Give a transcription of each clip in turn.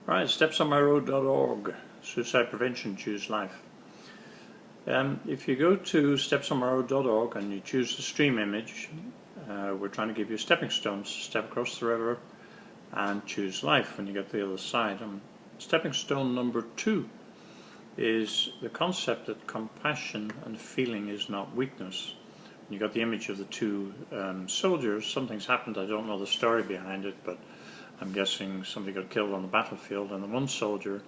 Right, stepsonmyroad.org, suicide prevention, choose life. If you go to stepsonmyroad.org and you choose the stream image, we're trying to give you stepping stones to step across the river and choose life when you get to the other side. Stepping stone number 2 is the concept that compassion and feeling is not weakness. You got the image of the two soldiers. Something's happened. I don't know the story behind it, but I'm guessing somebody got killed on the battlefield, and the one soldier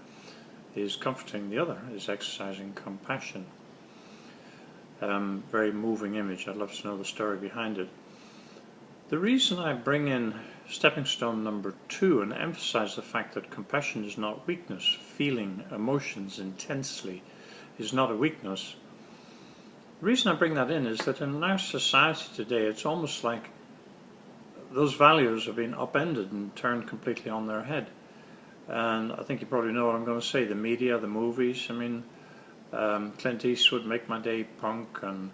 is comforting the other, is exercising compassion. Very moving image. I'd love to know the story behind it. The reason I bring in stepping stone number 2 and emphasize the fact that compassion is not weakness, feeling emotions intensely is not a weakness. The reason I bring that in is that in our society today, it's almost like those values have been upended and turned completely on their head. And I think you probably know what I'm going to say. The media, the movies, Clint Eastwood, Make My Day Punk, and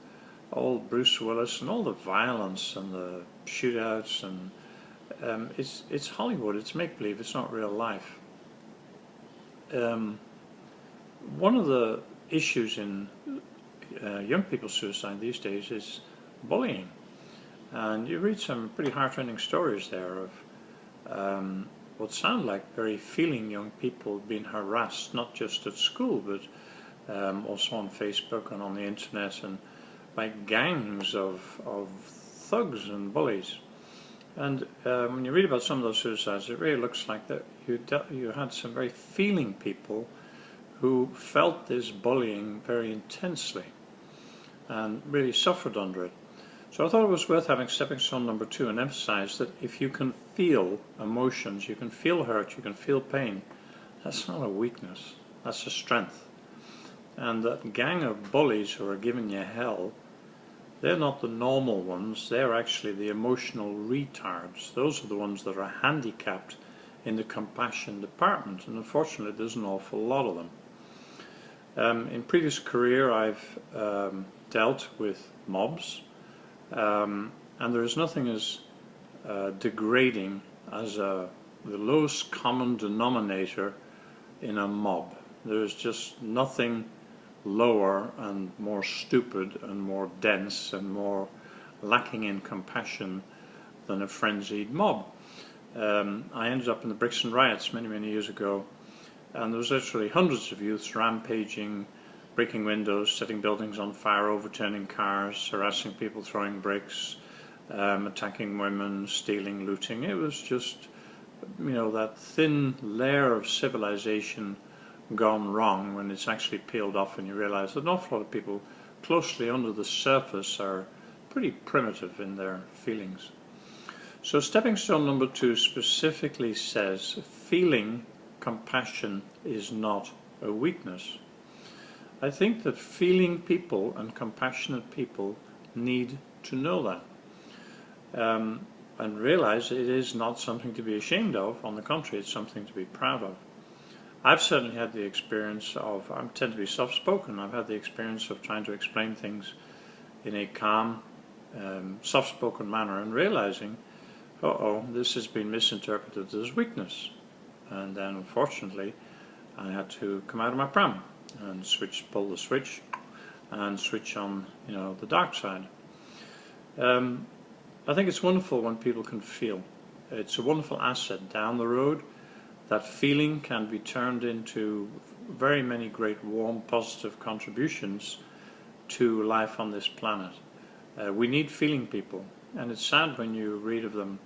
all Bruce Willis, and all the violence and the shootouts, and it's Hollywood, it's make-believe, it's not real life. One of the issues in young people's suicide these days is bullying. And you read some pretty heartrending stories there of what sound like very feeling young people being harassed, not just at school, but also on Facebook and on the internet, and by gangs of thugs and bullies. And when you read about some of those suicides, it really looks like that you had some very feeling people who felt this bullying very intensely and really suffered under it. So I thought it was worth having stepping stone number 2 and emphasize that if you can feel emotions, you can feel hurt, you can feel pain, that's not a weakness, that's a strength. And that gang of bullies who are giving you hell, they're not the normal ones, they're actually the emotional retards. Those are the ones that are handicapped in the compassion department, and unfortunately there's an awful lot of them. In previous career I've dealt with mobs, and there is nothing as degrading as the lowest common denominator in a mob. There's just nothing lower and more stupid and more dense and more lacking in compassion than a frenzied mob. I ended up in the Brixton riots many years ago, and there was literally hundreds of youths rampaging, breaking windows, setting buildings on fire, overturning cars, harassing people, throwing bricks, attacking women, stealing, looting. It was just, that thin layer of civilization gone wrong when it's actually peeled off and you realize that an awful lot of people closely under the surface are pretty primitive in their feelings. So stepping stone number 2 specifically says feeling compassion is not a weakness. I think that feeling people and compassionate people need to know that and realize it is not something to be ashamed of. On the contrary, it's something to be proud of. I've certainly had the experience of, I tend to be soft-spoken, I've had the experience of trying to explain things in a calm, soft-spoken manner and realizing, this has been misinterpreted as weakness. And then unfortunately I had to come out of my pram and pull the switch and switch on the dark side. I think it's wonderful when people can feel. It's a wonderful asset down the road. That feeling can be turned into very many great warm positive contributions to life on this planet. We need feeling people, and it's sad when you read of them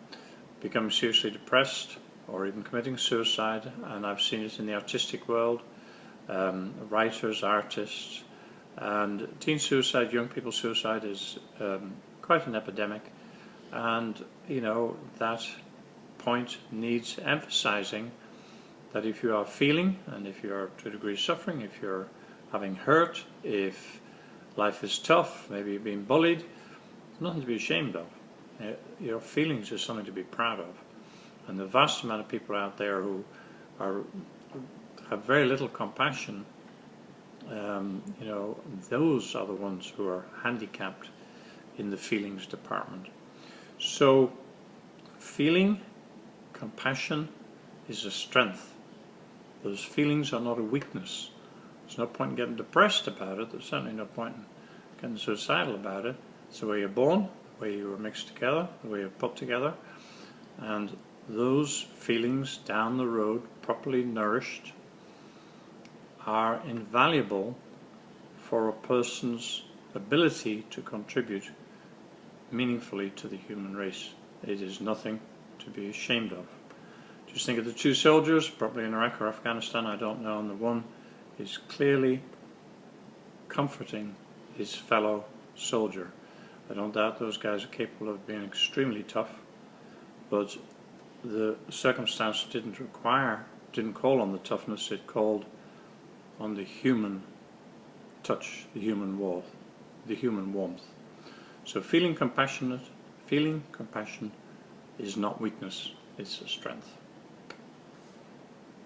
becoming seriously depressed or even committing suicide, and I've seen it in the artistic world, writers, artists, and teen suicide, young people suicide is quite an epidemic, and that point needs emphasizing that if you are feeling, and if you are to a degree suffering, if you're having hurt, if life is tough, maybe you're being bullied, there's nothing to be ashamed of. Your feelings are something to be proud of. And the vast amount of people out there who have very little compassion, those are the ones who are handicapped in the feelings department. So feeling compassion is a strength. Those feelings are not a weakness. There's no point in getting depressed about it. There's certainly no point in getting suicidal about it. It's the way you're born, the way you were mixed together, the way you're put together. And those feelings down the road, properly nourished, are invaluable for a person's ability to contribute meaningfully to the human race. It is nothing to be ashamed of. Just think of the two soldiers, probably in Iraq or Afghanistan, I don't know, and the one is clearly comforting his fellow soldier. I don't doubt those guys are capable of being extremely tough, but the circumstance didn't call on the toughness, it called on the human touch, the human warmth. So feeling compassion is not weakness, it's a strength.